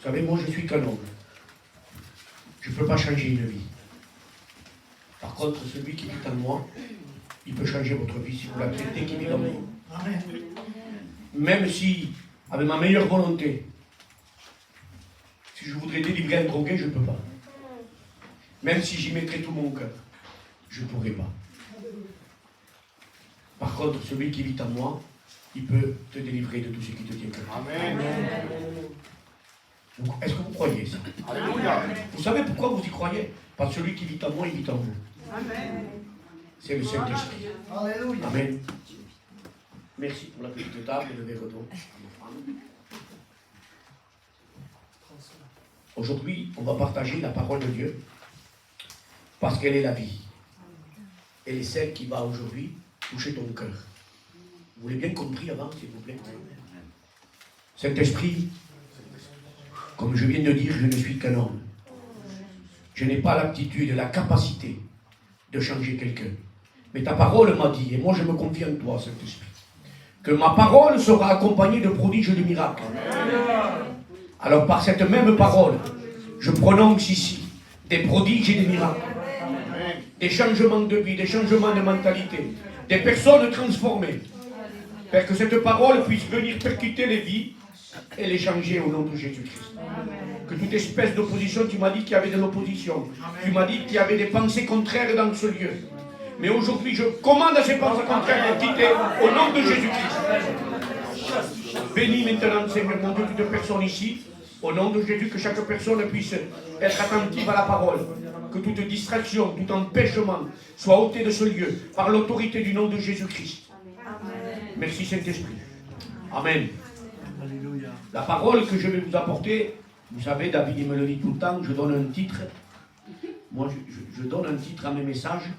savez, moi je suis qu'un homme. Je ne peux pas changer une vie. Par contre, celui qui vit en moi, il peut changer votre vie si vous l'acceptez qu'il vit en vous. Même si, avec ma meilleure volonté, si je voudrais délivrer un drogué, je ne peux pas. Même si j'y mettrais tout mon cœur, je ne pourrais pas. Par contre, celui qui vit en moi, il peut te délivrer de tout ce qui te tient cœur. Amen. Est-ce que vous croyez ça? Alléluia. Vous savez pourquoi vous y croyez? Parce que celui qui vit en moi, il vit en vous. Amen. C'est le Saint-Esprit. Alléluia. Amen. Merci pour la petite table et le verre d'eau. Aujourd'hui, on va partager la parole de Dieu parce qu'elle est la vie. Elle est celle qui va aujourd'hui toucher ton cœur. Vous l'avez bien compris avant, s'il vous plaît? Saint-Esprit, comme je viens de dire, je ne suis qu'un homme. Je n'ai pas l'aptitude, la capacité de changer quelqu'un. Mais ta parole m'a dit, et moi je me confie en toi, Saint-Esprit, que ma parole sera accompagnée de prodiges et de miracles. Alors par cette même parole, je prononce ici des prodiges et des miracles, des changements de vie, des changements de mentalité, des personnes transformées. Père, que cette parole puisse venir percuter les vies et les changer au nom de Jésus-Christ. Que toute espèce d'opposition, tu m'as dit qu'il y avait de l'opposition. Tu m'as dit qu'il y avait des pensées contraires dans ce lieu. Mais aujourd'hui, je commande à ces pensées contraires de quitter au nom de Jésus-Christ. Bénis maintenant, Seigneur mon Dieu, toute personne ici. Au nom de Jésus, que chaque personne puisse être attentive à la parole. Que toute distraction, tout empêchement soit ôté de ce lieu par l'autorité du nom de Jésus-Christ. Merci Saint-Esprit. Amen. Alléluia. La parole que je vais vous apporter, vous savez, David il me le dit tout le temps, je donne un titre. Moi, je donne un titre à mes messages,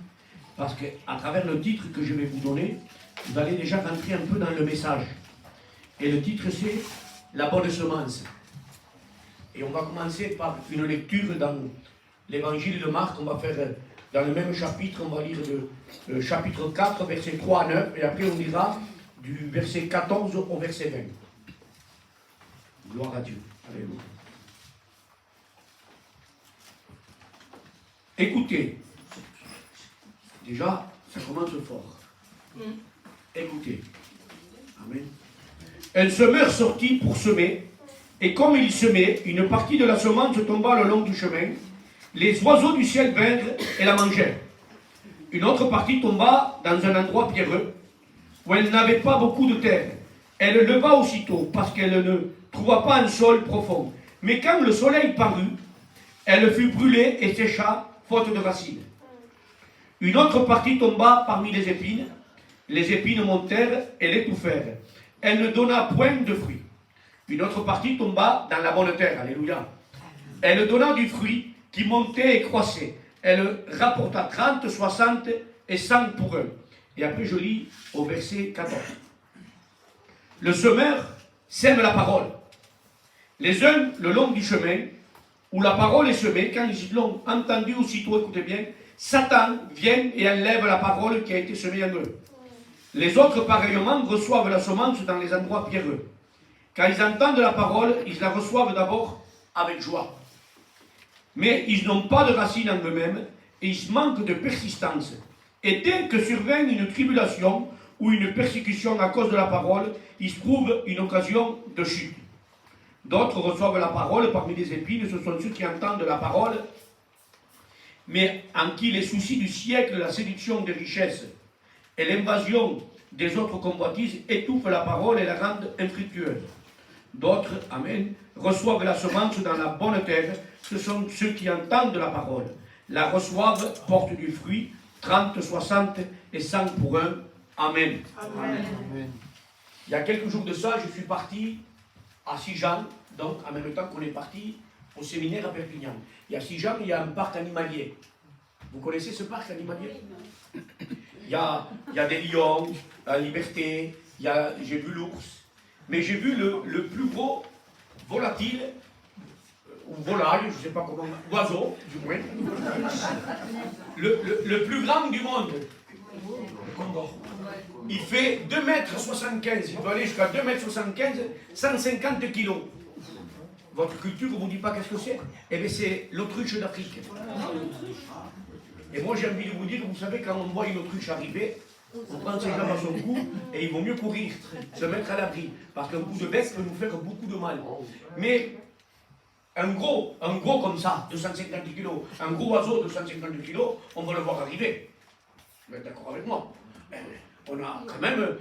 parce qu'à travers le titre que je vais vous donner, vous allez déjà rentrer un peu dans le message. Et le titre, c'est « La bonne semence ». Et on va commencer par une lecture dans l'évangile de Marc. On va faire dans le même chapitre, on va lire le chapitre 4, verset 3 à 9, et après on lira du verset 14 au verset 20. Gloire à Dieu. Alléluia. Écoutez. Déjà, ça commence fort. Écoutez. Amen. Un semeur sortit pour semer, et comme il semait, une partie de la semence tomba le long du chemin. Les oiseaux du ciel vinrent et la mangèrent. Une autre partie tomba dans un endroit pierreux, où elle n'avait pas beaucoup de terre. Elle leva aussitôt, parce qu'elle ne trouva pas un sol profond. Mais quand le soleil parut, elle fut brûlée et sécha, faute de racines. Une autre partie tomba parmi les épines. Les épines montèrent et l'étouffèrent. Elle ne donna point de fruits. Une autre partie tomba dans la bonne terre. Alléluia. Elle donna du fruit qui montait et croissait. Elle rapporta 30, 60 et 100 pour un. Et après je lis au verset 14. Le semeur sème la parole. Les uns le long du chemin, où la parole est semée, quand ils l'ont entendu aussitôt, écoutez bien, Satan vient et enlève la parole qui a été semée en eux. Les autres, pareillement, reçoivent la semence dans les endroits pierreux. Quand ils entendent la parole, ils la reçoivent d'abord avec joie. Mais ils n'ont pas de racine en eux-mêmes et ils manquent de persistance. Et dès que survient une tribulation ou une persécution à cause de la parole, ils trouvent une occasion de chute. D'autres reçoivent la parole parmi les épines, ce sont ceux qui entendent la parole, mais en qui les soucis du siècle, la séduction des richesses et l'invasion des autres convoitises étouffent la parole et la rendent infructueuse. D'autres, amen, reçoivent la semence dans la bonne terre, ce sont ceux qui entendent la parole, la reçoivent, portent du fruit, 30, 60 et 100 pour un. Amen. Amen. Amen. Il y a quelques jours de ça, je suis parti à Sijan, donc en même temps qu'on est parti au séminaire à Perpignan. Et à Sijan, il y a un parc animalier. Vous connaissez ce parc animalier? Il y a des lions, la liberté, j'ai vu l'ours, mais j'ai vu le plus gros volatile, ou volaille, je ne sais pas comment, oiseau, du moins, le plus grand du monde, le condor. Il fait 2,75 m, il peut aller jusqu'à 2,75 m, 150 kg. Votre culture ne vous dit pas qu'est-ce que c'est? Eh bien, c'est l'autruche d'Afrique. Et moi, j'ai envie de vous dire, vous savez, quand on voit une autruche arriver, on prend ses jambes à son cou et il vaut mieux courir, se mettre à l'abri. Parce qu'un coup de bec peut nous faire beaucoup de mal. Mais un gros comme ça, 250 kilos, un gros oiseau de 150 kilos, on va le voir arriver. Vous êtes d'accord avec moi? On a quand même,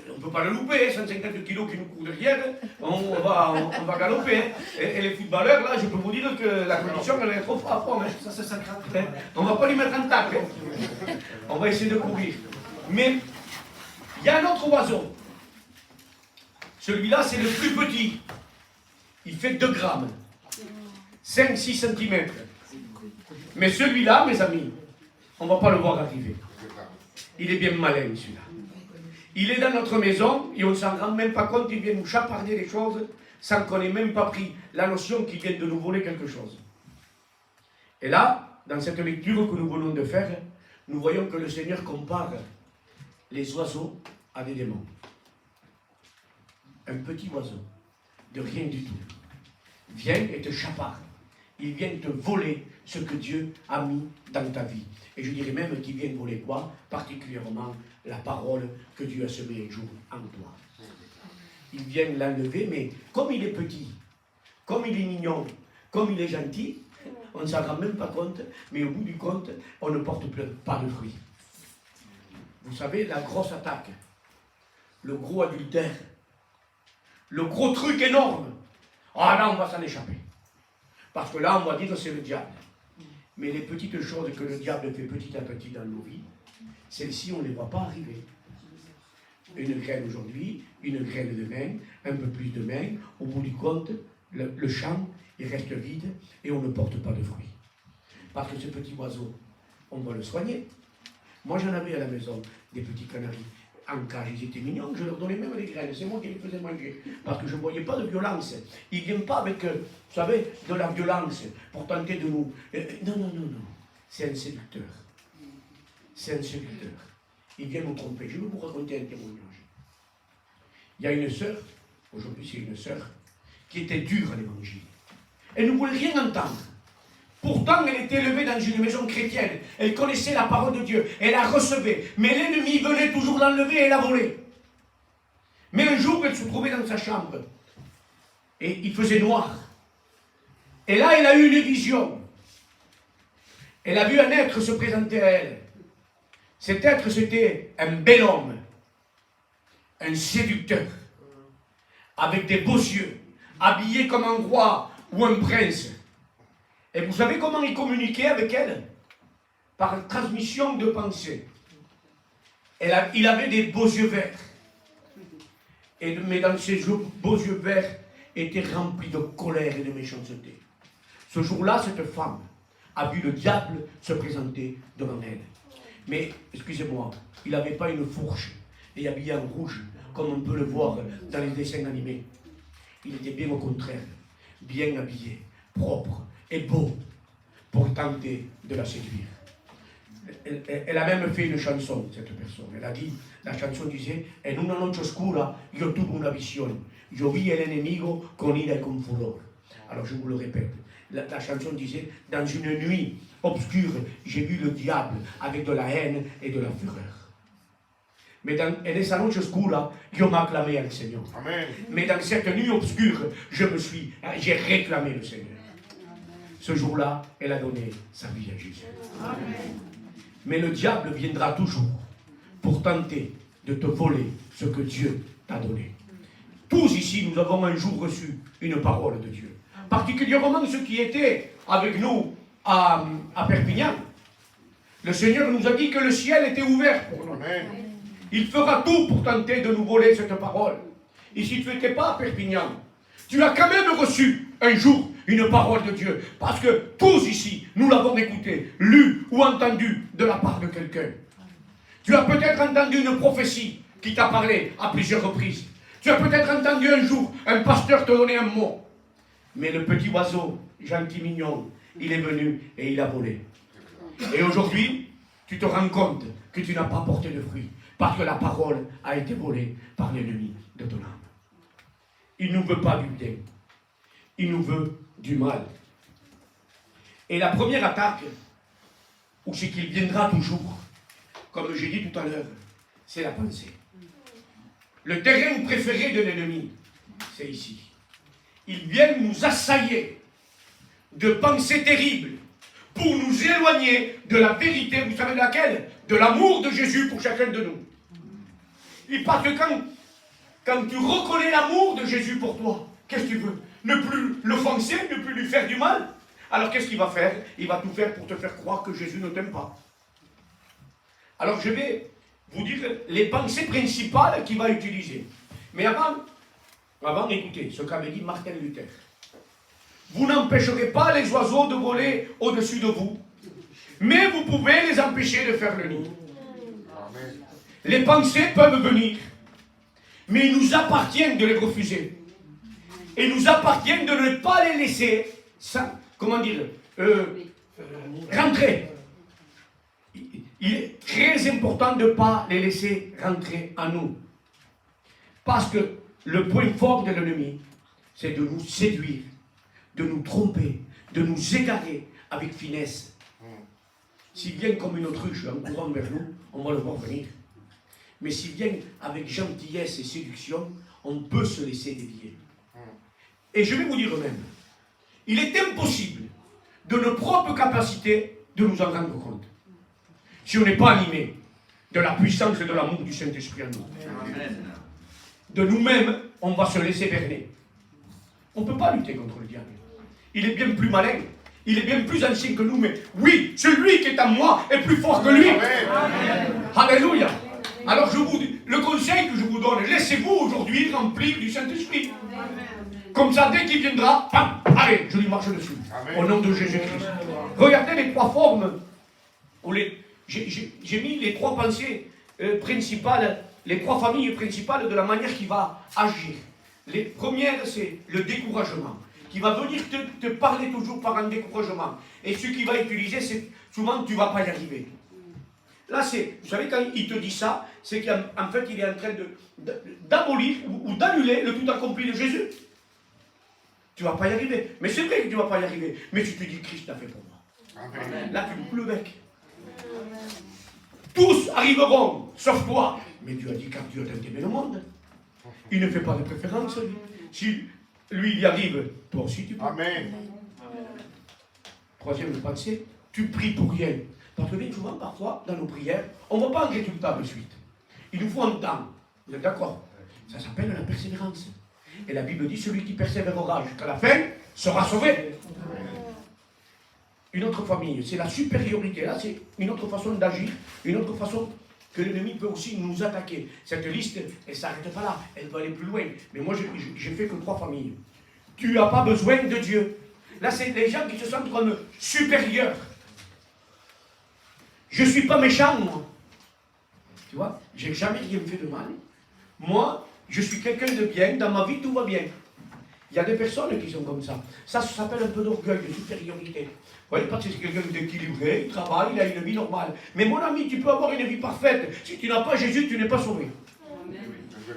on ne peut pas le louper, 150 kilos qui nous courent derrière, on va galoper. Hein. Et les footballeurs, là, je peux vous dire que la condition, elle est trop frappe. Hein. Ça, c'est sacré. On ne va pas lui mettre en tacle. Hein. On va essayer de courir. Mais il y a un autre oiseau. Celui-là, c'est le plus petit. Il fait 2 grammes. 5-6 cm. Mais celui-là, mes amis, on ne va pas le voir arriver. Il est bien malin, celui-là. Il est dans notre maison et on ne s'en rend même pas compte, il vient nous chaparder les choses sans qu'on ait même pas pris la notion qu'il vient de nous voler quelque chose. Et là, dans cette lecture que nous venons de faire, nous voyons que le Seigneur compare les oiseaux à des démons. Un petit oiseau, de rien du tout, vient et te chaparde. Il vient te voler ce que Dieu a mis dans ta vie. Et je dirais même qu'il vient voler quoi? Particulièrement la parole que Dieu a semée un jour en toi. Il vient l'enlever, mais comme il est petit, comme il est mignon, comme il est gentil, on ne s'en rend même pas compte, mais au bout du compte, on ne porte pas de fruits. Vous savez, la grosse attaque, le gros adultère, le gros truc énorme, ah là, on va s'en échapper. Parce que là, on va dire que c'est le diable. Mais les petites choses que le diable fait petit à petit dans nos vies, celles-ci, on ne les voit pas arriver. Une graine aujourd'hui, une graine demain, un peu plus demain. Au bout du compte, le champ, il reste vide et on ne porte pas de fruits. Parce que ce petit oiseau, on va le soigner. Moi, j'en avais à la maison des petits canaris. En cage, ils étaient mignons, je leur donnais même des graines, c'est moi qui les faisais manger, parce que je ne voyais pas de violence. Ils ne viennent pas avec, vous savez, de la violence pour tenter de nous... Non, non, non, non, c'est un séducteur. C'est un séducteur. Il vient nous tromper. Je vais vous raconter un témoignage. Il y a une sœur, aujourd'hui c'est une sœur, qui était dure à l'évangile. Elle ne voulait rien entendre. Pourtant, elle était élevée dans une maison chrétienne. Elle connaissait la parole de Dieu. Elle la recevait. Mais l'ennemi venait toujours l'enlever et la voler. Mais un jour, elle se trouvait dans sa chambre. Et il faisait noir. Et là, elle a eu une vision. Elle a vu un être se présenter à elle. Cet être, c'était un bel homme. Un séducteur. Avec des beaux yeux. Habillé comme un roi ou un prince. Et vous savez comment il communiquait avec elle? Par transmission de pensée. Il avait des beaux yeux verts. Mais dans ces beaux yeux verts étaient remplis de colère et de méchanceté. Ce jour-là, cette femme a vu le diable se présenter devant elle. Mais, excusez-moi, il n'avait pas une fourche et habillé en rouge, comme on peut le voir dans les dessins animés. Il était bien au contraire, bien habillé, propre et beau, pour tenter de la séduire. Elle a même fait une chanson, cette personne. Elle a dit, la chanson disait, en una noche oscura, yo tuve una visión. Yo vi el enemigo con ira y con furor. Alors je vous le répète, la chanson disait, dans une nuit obscure, j'ai vu le diable avec de la haine et de la fureur. Mais en esa noche oscura, yo m'acclamais al Seigneur. Amen. Mais dans cette nuit obscure, j'ai réclamé le Seigneur. Ce jour-là, elle a donné sa vie à Jésus. Amen. Mais le diable viendra toujours pour tenter de te voler ce que Dieu t'a donné. Tous ici, nous avons un jour reçu une parole de Dieu. Particulièrement ceux qui étaient avec nous à Perpignan. Le Seigneur nous a dit que le ciel était ouvert pour nous. Amen. Il fera tout pour tenter de nous voler cette parole. Et si tu n'étais pas à Perpignan, tu as quand même reçu un jour une parole de Dieu. Parce que tous ici, nous l'avons écouté, lu ou entendu de la part de quelqu'un. Tu as peut-être entendu une prophétie qui t'a parlé à plusieurs reprises. Tu as peut-être entendu un jour un pasteur te donner un mot. Mais le petit oiseau, gentil, mignon, il est venu et il a volé. Et aujourd'hui, tu te rends compte que tu n'as pas porté de fruits. Parce que la parole a été volée par l'ennemi de ton âme. Il ne veut pas du bien. il nous veut du mal. Et la première attaque, ou ce qu'il viendra toujours, comme j'ai dit tout à l'heure, c'est la pensée. Le terrain préféré de l'ennemi, c'est ici. Ils viennent nous assaillir de pensées terribles pour nous éloigner de la vérité, vous savez laquelle? De l'amour de Jésus pour chacun de nous. Et parce que quand tu reconnais l'amour de Jésus pour toi, qu'est-ce que tu veux? Ne plus l'offenser, ne plus lui faire du mal. Alors qu'est-ce qu'il va faire? Il va tout faire pour te faire croire que Jésus ne t'aime pas. Alors je vais vous dire les pensées principales qu'il va utiliser. Mais avant, écoutez ce qu'avait dit Martin Luther. Vous n'empêcherez pas les oiseaux de voler au-dessus de vous, mais vous pouvez les empêcher de faire le nid. Les pensées peuvent venir, mais il nous appartient de les refuser. Et il nous appartient de ne pas les laisser, rentrer. Il est très important de ne pas les laisser rentrer en nous. Parce que le point fort de l'ennemi, c'est de nous séduire, de nous tromper, de nous égarer avec finesse. S'il vient comme une autruche en courant vers nous, on va le voir venir. Mais s'il vient avec gentillesse et séduction, on peut se laisser dévier. Et je vais vous dire même, il est impossible de nos propres capacités de nous en rendre compte. Si on n'est pas animé de la puissance et de l'amour du Saint-Esprit en nous. De nous-mêmes, on va se laisser berner. On ne peut pas lutter contre le diable. Il est bien plus malin. Il est bien plus ancien que nous, mais oui, celui qui est en moi est plus fort que lui. Amen. Alléluia. Alors le conseil que je vous donne, laissez-vous aujourd'hui remplir du Saint-Esprit. Comme ça, dès qu'il viendra, bam, allez, je lui marche dessus. Amen. Au nom de Jésus-Christ. Regardez les trois formes. J'ai mis les trois pensées principales, les trois familles principales de la manière qu'il va agir. Les premières, c'est le découragement, qui va venir te parler toujours par un découragement. Et ce qu'il va utiliser, c'est souvent tu ne vas pas y arriver. Là, vous savez, quand il te dit ça, c'est qu'en fait, il est en train d'abolir ou d'annuler le tout accompli de Jésus. Tu ne vas pas y arriver. Mais c'est vrai que tu ne vas pas y arriver. Mais tu te dis, Christ l'a fait pour moi. Amen. Là, tu me coules le bec. Tous arriveront, sauf toi. Mais Dieu a dit, car Dieu a aimé le monde. Il ne fait pas de préférence, lui. Si lui, il y arrive, toi aussi, tu peux. Amen. Troisième pensée, tu pries pour rien. Parce que bien souvent, parfois, dans nos prières, on ne voit pas un résultat de suite. Il nous faut un temps. Vous êtes d'accord? Ça s'appelle la persévérance. Et la Bible dit, celui qui persévérera jusqu'à la fin sera sauvé. Une autre famille, c'est la supériorité. Là, c'est une autre façon d'agir, une autre façon que l'ennemi peut aussi nous attaquer. Cette liste, elle ne s'arrête pas là, elle va aller plus loin. Mais moi, j'ai fait que trois familles. Tu n'as pas besoin de Dieu. Là, c'est les gens qui se sentent comme supérieurs. Je ne suis pas méchant, moi. Tu vois, j'ai jamais rien fait de mal. Moi, je suis quelqu'un de bien, dans ma vie, tout va bien. Il y a des personnes qui sont comme ça. Ça s'appelle un peu d'orgueil, de supériorité. Vous voyez, parce que c'est quelqu'un d'équilibré, il travaille, il a une vie normale. Mais mon ami, tu peux avoir une vie parfaite. Si tu n'as pas Jésus, tu n'es pas sauvé.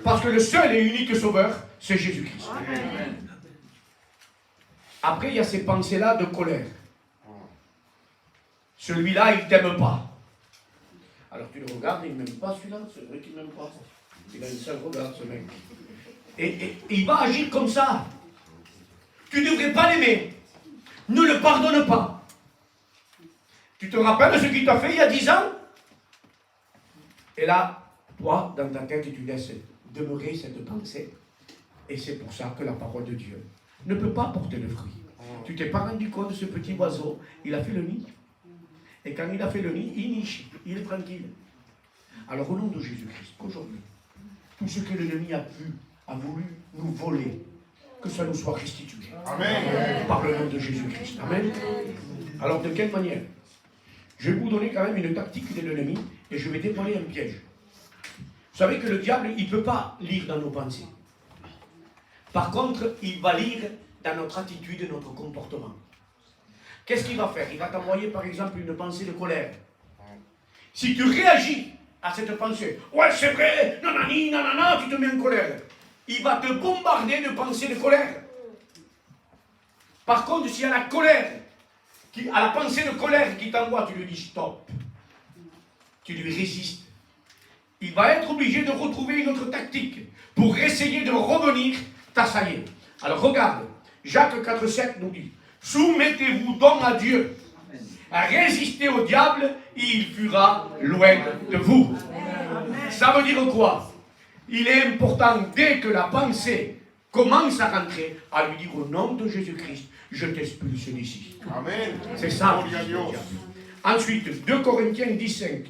Parce que le seul et unique sauveur, c'est Jésus-Christ. Après, il y a ces pensées-là de colère. Celui-là, il ne t'aime pas. Alors tu le regardes, il ne m'aime pas celui-là, c'est vrai qu'il ne m'aime pas. Il a une seule regard, ce mec. Et il va agir comme ça. Tu ne devrais pas l'aimer. Ne le pardonne pas. Tu te rappelles ce qu'il t'a fait il y a 10 ans? Et là, toi, dans ta tête, tu laisses demeurer cette pensée. Et c'est pour ça que la parole de Dieu ne peut pas porter de fruits. Tu t'es pas rendu compte de ce petit oiseau, il a fait le nid. Et quand il a fait le nid, il niche, il est tranquille. Alors au nom de Jésus-Christ, qu'aujourd'hui, tout ce que l'ennemi a voulu nous voler, que ça nous soit restitué. Amen. Par le nom de Jésus-Christ. Amen. Alors de quelle manière? Je vais vous donner quand même une tactique de l'ennemi et je vais dévoiler un piège. Vous savez que le diable, il ne peut pas lire dans nos pensées. Par contre, il va lire dans notre attitude et notre comportement. Qu'est-ce qu'il va faire? Il va t'envoyer par exemple une pensée de colère. Si tu réagis à cette pensée, ouais c'est vrai, nanani, nanana, tu te mets en colère. Il va te bombarder de pensées de colère. Par contre, s'il y a la colère, à la pensée de colère qui t'envoie, tu lui dis stop. Tu lui résistes. Il va être obligé de retrouver une autre tactique pour essayer de revenir t'assailler. Alors regarde, Jacques 4,7 nous dit, soumettez-vous donc à Dieu, résistez au diable, et il fuira loin de vous. Ça veut dire quoi? Il est important, dès que la pensée commence à rentrer, à lui dire au nom de Jésus-Christ, je t'expulse d'ici. Amen. C'est ça. Ensuite, 2 Corinthiens 10,5.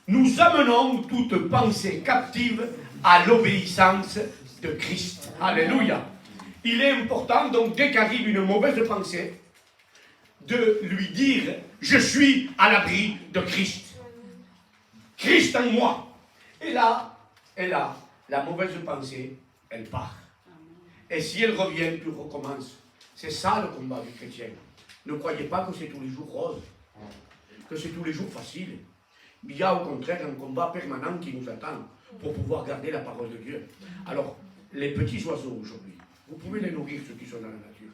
Nous amenons toute pensée captive à l'obéissance de Christ. Alléluia. Il est important, donc, dès qu'arrive une mauvaise pensée, de lui dire, je suis à l'abri de Christ. Christ en moi. Et là, la mauvaise pensée, elle part. Et si elle revient, tu recommences. C'est ça le combat du chrétien. Ne croyez pas que c'est tous les jours rose, que c'est tous les jours facile. Il y a au contraire un combat permanent qui nous attend pour pouvoir garder la parole de Dieu. Alors, les petits oiseaux aujourd'hui, vous pouvez les nourrir, ceux qui sont dans la nature.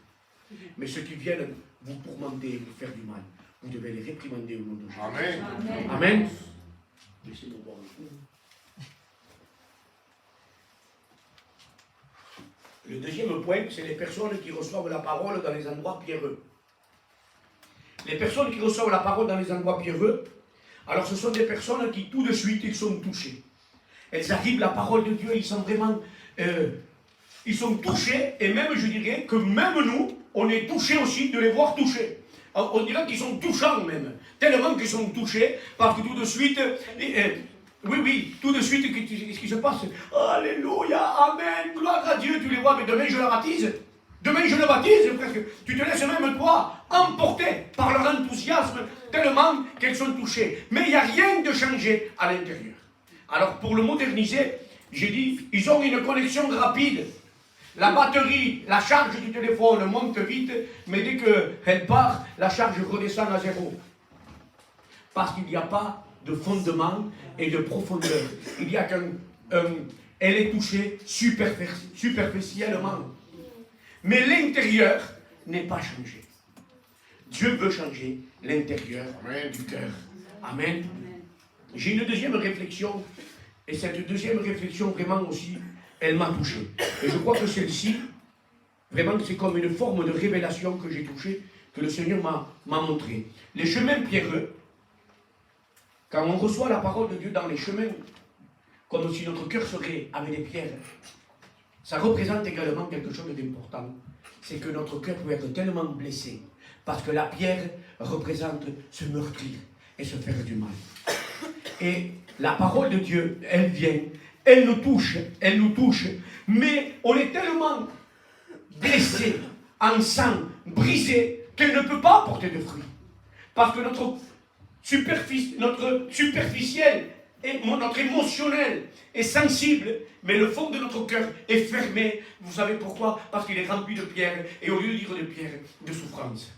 Mais ceux qui viennent vous tourmenter, vous faire du mal, vous devez les réprimander au nom de Jésus. Amen. Amen. Laissez-moi boire un coup. Le deuxième point, c'est les personnes qui reçoivent la parole dans les endroits pierreux. Les personnes qui reçoivent la parole dans les endroits pierreux, alors ce sont des personnes qui tout de suite ils sont touchés. Elles arrivent, la parole de Dieu, ils sont vraiment ils sont touchés, et même je dirais que même nous, on est touchés aussi de les voir touchés. Alors, on dirait qu'ils sont touchants même, tellement qu'ils sont touchés, parce que tout de suite, oui, tout de suite, qu'est-ce qui se passe? Alléluia, Amen, gloire à Dieu, tu les vois, mais demain je le baptise. Demain je le baptise, presque. Tu te laisses même toi emporter par leur enthousiasme, tellement qu'elles sont touchées. Mais il n'y a rien de changé à l'intérieur. Alors pour le moderniser, j'ai dit, ils ont une connexion rapide. La batterie, la charge du téléphone monte vite, mais dès qu'elle part, la charge redescend à zéro. Parce qu'il n'y a pas de fondement et de profondeur. Il y a elle est touchée superficiellement. Mais l'intérieur n'est pas changé. Dieu veut changer l'intérieur du cœur. Amen. J'ai une deuxième réflexion, et cette deuxième réflexion vraiment aussi, elle m'a touché. Et je crois que celle-ci, vraiment c'est comme une forme de révélation que j'ai touchée, que le Seigneur m'a montré. Les chemins pierreux, quand on reçoit la parole de Dieu dans les chemins, comme si notre cœur serait avec des pierres, ça représente également quelque chose d'important. C'est que notre cœur peut être tellement blessé, parce que la pierre représente se meurtrir et se faire du mal. Et la parole de Dieu, elle vient, elle nous touche, mais on est tellement blessé, en sang, brisé, qu'elle ne peut pas porter de fruits. Parce que notre superficiel, et notre émotionnel est sensible, mais le fond de notre cœur est fermé. Vous savez pourquoi? Parce qu'il est rempli de pierres, et au lieu de dire de pierres, de souffrance.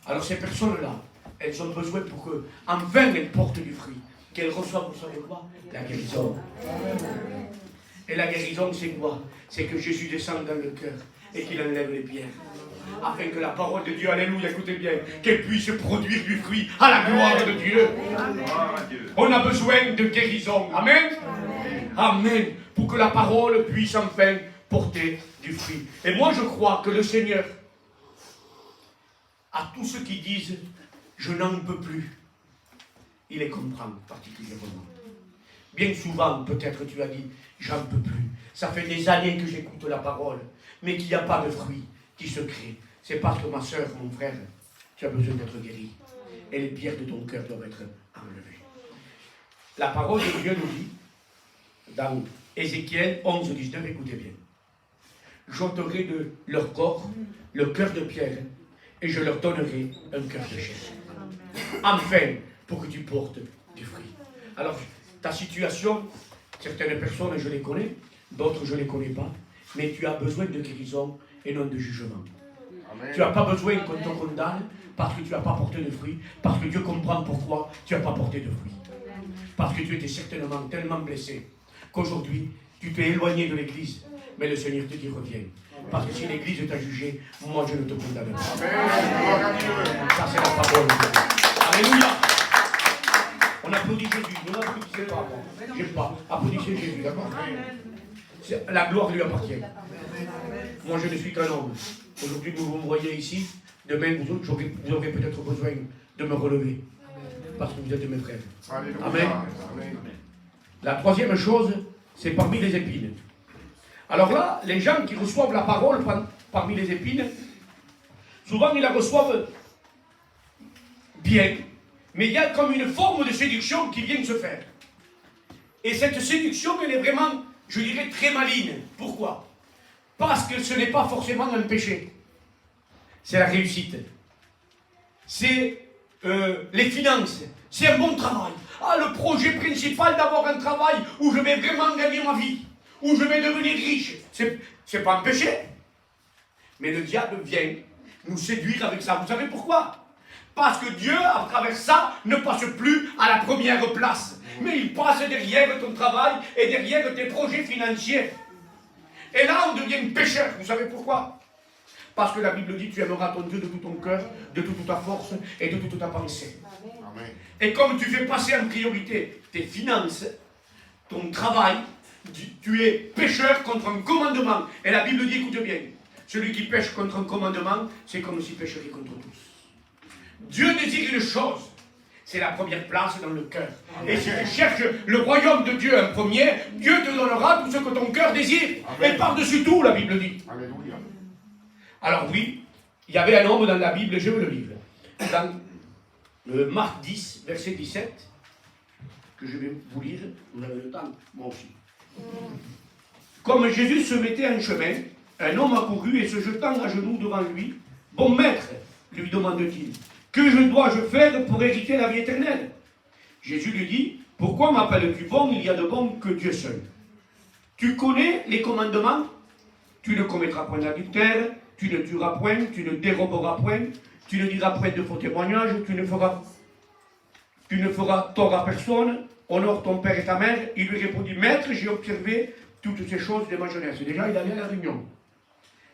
Alors ces personnes-là, elles ont besoin pour que, enfin, elles portent du fruit, qu'elles reçoivent, vous savez quoi? La guérison. Et la guérison, c'est quoi? C'est que Jésus descend dans le cœur et qu'il enlève les pierres. Afin que la parole de Dieu, alléluia, écoutez bien, qu'elle puisse produire du fruit à la gloire de Dieu. On a besoin de guérison. Amen. Amen. Pour que la parole puisse enfin porter du fruit. Et moi, je crois que le Seigneur, à tous ceux qui disent, je n'en peux plus, il les comprend particulièrement. Bien souvent, peut-être tu as dit, j'en peux plus. Ça fait des années que j'écoute la parole, mais qu'il n'y a pas de fruit qui se crée. C'est parce que ma soeur, mon frère, tu as besoin d'être guéri. Et les pierres de ton cœur doivent être enlevées. La parole de Dieu nous dit, dans Ézéchiel 11, 19, écoutez bien. J'ôterai de leur corps le cœur de pierre et je leur donnerai un cœur de chair. Enfin, pour que tu portes du fruit. Alors, ta situation, certaines personnes, je les connais, d'autres, je ne les connais pas, mais tu as besoin de guérison et non de jugement. Amen. Tu n'as pas besoin qu'on te condamne parce que tu n'as pas porté de fruits, parce que Dieu comprend pourquoi tu n'as pas porté de fruits. Parce que tu étais certainement tellement blessé qu'aujourd'hui, tu t'es éloigné de l'église. Mais le Seigneur te dit reviens. Parce que si l'Église t'a jugé, moi je ne te condamne pas. Ça c'est la parole de Dieu. Alléluia. On applaudit Jésus. Ne l'applaudissez pas, moi. J'aime pas. Applaudissez Jésus, d'accord? La gloire lui appartient. Moi je ne suis qu'un homme. Aujourd'hui vous me voyez ici. Demain vous autres, vous aurez peut-être besoin de me relever. Parce que vous êtes mes frères. Amen. La troisième chose, c'est parmi les épines. Alors là, les gens qui reçoivent la parole parmi les épines, souvent ils la reçoivent bien, mais il y a comme une forme de séduction qui vient de se faire. Et cette séduction, elle est vraiment, je dirais, très maligne. Pourquoi? Parce que ce n'est pas forcément un péché. C'est la réussite. C'est les finances. C'est un bon travail. Ah, le projet principal d'avoir un travail où je vais vraiment gagner ma vie, où je vais devenir riche. C'est pas un péché. Mais le diable vient nous séduire avec ça. Vous savez pourquoi? Parce que Dieu, à travers ça, ne passe plus à la première place. Mais il passe derrière ton travail et derrière tes projets financiers. Et là, on devient pécheur. Vous savez pourquoi? Parce que la Bible dit, tu aimeras ton Dieu de tout ton cœur, de toute ta force et de toute ta pensée. Amen. Et comme tu fais passer en priorité tes finances, ton travail, tu es pécheur contre un commandement. Et la Bible dit, écoute bien, celui qui pêche contre un commandement, c'est comme s'il pêcherait contre tous. Dieu désire une chose, c'est la première place dans le cœur. Et si tu cherches le royaume de Dieu en premier, Dieu te donnera tout ce que ton cœur désire. Amen. Et par-dessus tout, la Bible dit. Alléluia. Alors oui, il y avait un homme dans la Bible, je veux le lire, dans Marc 10, verset 17, que je vais vous lire, vous avez le temps, moi aussi. Comme Jésus se mettait en chemin, un homme accourut et se jetant à genoux devant lui, « Bon maître, lui demande-t-il, que je dois-je faire pour hériter la vie éternelle ?» Jésus lui dit, « Pourquoi m'appelles-tu bon? Il y a de bon que Dieu seul. Tu connais les commandements? Tu ne commettras point d'adultère, tu ne tueras point, tu ne déroberas point, tu ne diras point de faux témoignages, tu ne feras tort à personne, honore ton père et ta mère. » Il lui répondit, « Maître, j'ai observé toutes ces choses de ma jeunesse. » Déjà, il allait à la réunion.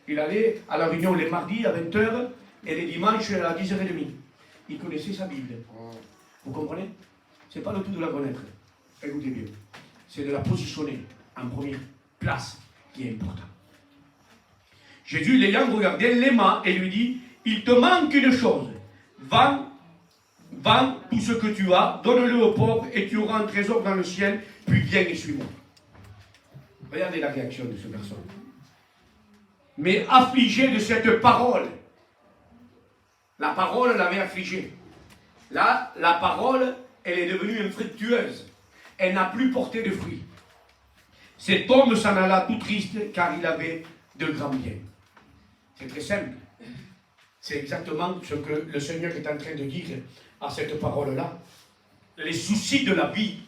Il allait à la réunion les mardis à 20h et les dimanches à 10h30. Il connaissait sa Bible. Vous comprenez? Ce n'est pas le tout de la connaître. Écoutez bien. C'est de la positionner en première place qui est important. Jésus, l'ayant regardé, l'aima et lui dit, « Il te manque une chose. Vends tout ce que tu as, donne-le aux pauvres et tu auras un trésor dans le ciel, puis viens et suis-moi. » Regardez la réaction de ce garçon. Mais affligé de cette parole, la parole l'avait affligé. Là, la parole, elle est devenue infructueuse. Elle n'a plus porté de fruits. Cet homme s'en alla tout triste car il avait de grands biens. C'est très simple. C'est exactement ce que le Seigneur est en train de dire à cette parole-là. Les soucis de la vie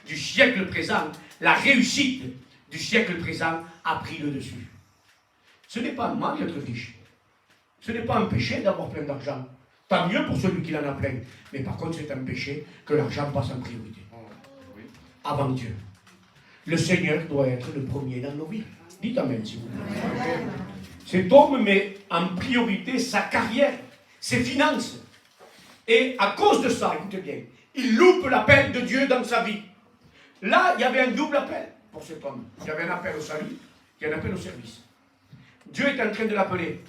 du siècle présent, la réussite du siècle présent a pris le dessus. Ce n'est pas un mal d'être riche. Ce n'est pas un péché d'avoir plein d'argent. Tant mieux pour celui qui en a plein. Mais par contre, c'est un péché que l'argent passe en priorité. Avant Dieu. Le Seigneur doit être le premier dans nos vies. Dites Amen, s'il vous plaît. Cet homme met en priorité sa carrière, ses finances. Et à cause de ça, écoutez bien, il loupe l'appel de Dieu dans sa vie. Là, il y avait un double appel pour cet homme. Il y avait un appel au salut, il y a un appel au service. Dieu est en train de l'appeler,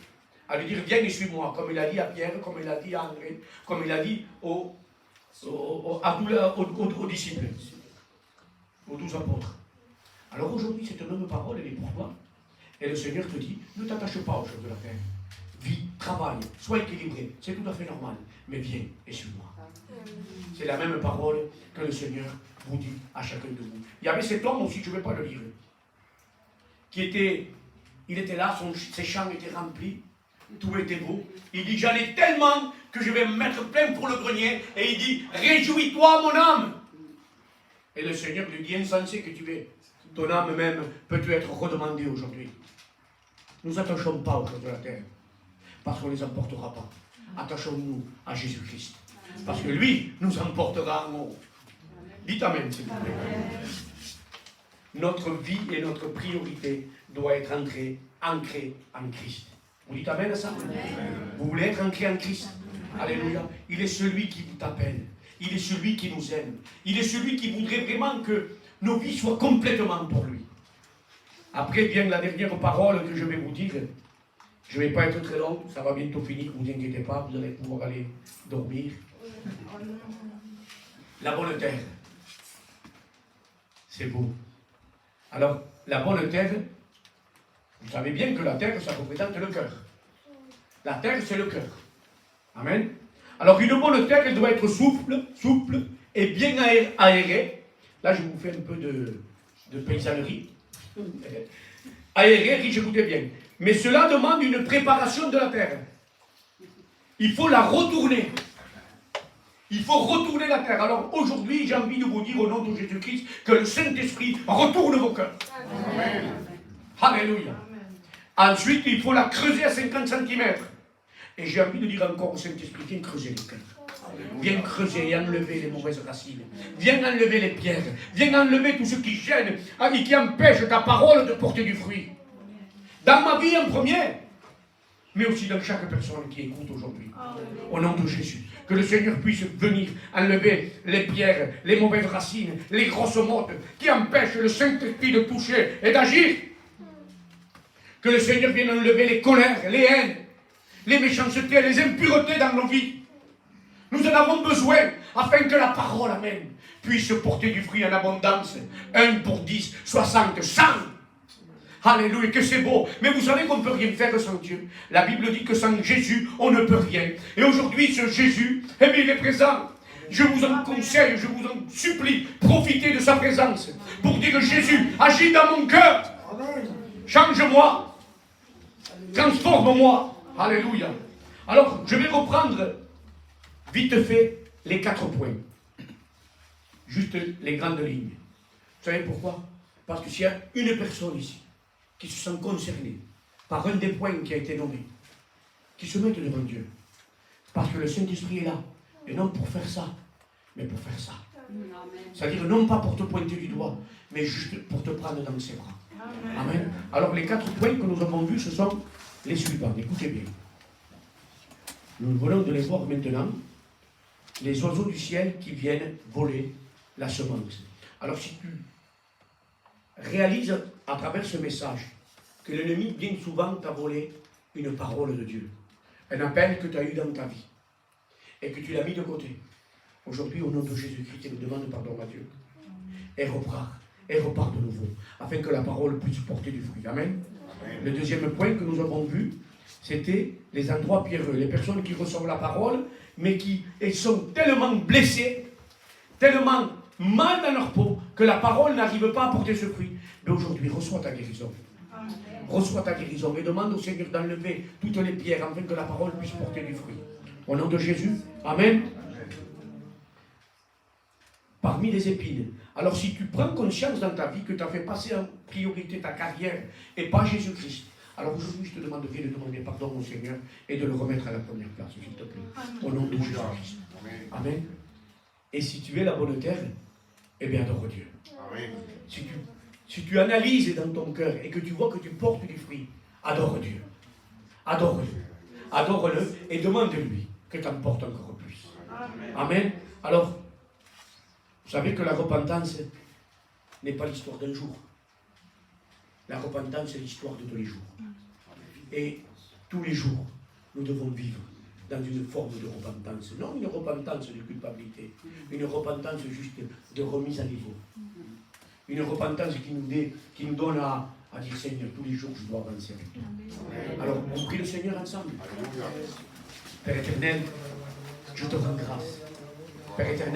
à lui dire, viens et suis-moi, comme il a dit à Pierre, comme il a dit à André, comme il a dit aux disciples, aux 12 apôtres. Alors aujourd'hui, cette même parole, elle est pour toi. Et le Seigneur te dit, ne t'attache pas aux choses de la terre. Vis, travaille, sois équilibré, c'est tout à fait normal. Mais viens et suis-moi. C'est la même parole que le Seigneur vous dit à chacun de vous. Il y avait cet homme aussi, je ne vais pas le lire, il était là, ses champs étaient remplis, tout était beau. Il dit, j'en ai tellement que je vais me mettre plein pour le grenier. Et il dit, réjouis-toi mon âme. Et le Seigneur lui dit, insensé que tu es, ton âme même peut être redemandée aujourd'hui. Nous attachons pas aux choses de la terre, parce qu'on ne les emportera pas. Attachons-nous à Jésus-Christ, parce que lui nous emportera en haut. Dites Amen, s'il vous plaît. notre vie et notre priorité doit être ancrée en Christ. Vous dites amen à ça? Amen. Vous voulez être ancré en Christ? Alléluia. Il est celui qui vous appelle. Il est celui qui nous aime. Il est celui qui voudrait vraiment que nos vies soient complètement pour lui. Après vient la dernière parole que je vais vous dire. Je ne vais pas être très long, ça va bientôt finir, ne vous inquiétez pas, vous allez pouvoir aller dormir. La bonne terre. C'est beau. Alors, la bonne terre, vous savez bien que la terre, ça représente le cœur. La terre, c'est le cœur. Amen. Alors, une bonne terre, elle doit être souple et bien aérée. Là, je vous fais un peu de paysannerie. Aérée, riche, écoutez bien. Mais cela demande une préparation de la terre. Il faut la retourner. Il faut retourner la terre. Alors aujourd'hui, j'ai envie de vous dire au nom de Jésus-Christ que le Saint-Esprit retourne vos cœurs. Amen. Alléluia. Ensuite, il faut la creuser à 50 cm. Et j'ai envie de dire encore au Saint-Esprit, viens creuser les cœurs. Viens creuser et enlever les mauvaises racines. Viens enlever les pierres. Viens enlever tout ce qui gêne et qui empêche ta parole de porter du fruit. Dans ma vie en premier, mais aussi dans chaque personne qui écoute aujourd'hui. Au nom de Jésus. Que le Seigneur puisse venir enlever les pierres, les mauvaises racines, les grosses mottes qui empêchent le Saint-Esprit de toucher et d'agir. Que le Seigneur vienne enlever les colères, les haines, les méchancetés, les impuretés dans nos vies. Nous en avons besoin afin que la parole, amen, puisse porter du fruit en abondance. 1 pour 10, 60, 100. Alléluia, que c'est beau. Mais vous savez qu'on ne peut rien faire sans Dieu. La Bible dit que sans Jésus, on ne peut rien. Et aujourd'hui, ce Jésus, eh bien, il est présent. Je vous en conseille, je vous en supplie, profitez de sa présence pour dire Jésus, agis dans mon cœur. Change-moi. Transforme-moi. Alléluia. Alors, je vais reprendre vite fait les 4 points. Juste les grandes lignes. Vous savez pourquoi? Parce que s'il y a une personne ici qui se sent concernée par un des points qui a été nommé, qui se mette devant Dieu, parce que le Saint-Esprit est là, et non pour faire ça, mais pour faire ça. C'est-à-dire non pas pour te pointer du doigt, mais juste pour te prendre dans ses bras. Amen. Alors les 4 points que nous avons vus, ce sont les suivants. Écoutez bien. Nous venons de les voir maintenant. Les oiseaux du ciel qui viennent voler la semence. Alors si tu réalises à travers ce message que l'ennemi bien souvent t'a volé une parole de Dieu, un appel que tu as eu dans ta vie et que tu l'as mis de côté. Aujourd'hui, au nom de Jésus-Christ, il nous demande pardon à Dieu et repart de nouveau afin que la parole puisse porter du fruit. Amen. Amen. Le deuxième point que nous avons vu, c'était les endroits pierreux, les personnes qui reçoivent la parole mais qui sont tellement blessées, tellement mal dans leur peau que la parole n'arrive pas à porter ce fruit. Mais aujourd'hui, reçois ta guérison. Amen. Reçois ta guérison et demande au Seigneur d'enlever toutes les pierres afin que la parole puisse porter du fruit. Au nom de Jésus, Amen. Parmi les épines. Alors si tu prends conscience dans ta vie que tu as fait passer en priorité ta carrière et pas Jésus-Christ, alors aujourd'hui je te demande de demander pardon au Seigneur et de le remettre à la première place, s'il te plaît. Au nom de Jésus-Christ. Amen. Et si tu es la bonne terre, eh bien adore Dieu. Amen. Si tu analyses dans ton cœur et que tu vois que tu portes du fruit, adore Dieu. Adore-le. Adore-le et demande-lui que tu en portes encore plus. Amen. Amen. Alors, vous savez que la repentance n'est pas l'histoire d'un jour. La repentance, c'est l'histoire de tous les jours. Et tous les jours, nous devons vivre dans une forme de repentance. Non une repentance de culpabilité, une repentance juste de remise à niveau. Une repentance qui nous donne à dire Seigneur, tous les jours, je dois avancer avec toi. Alors, on prie le Seigneur ensemble. Père éternel, je te rends grâce. Père éternel,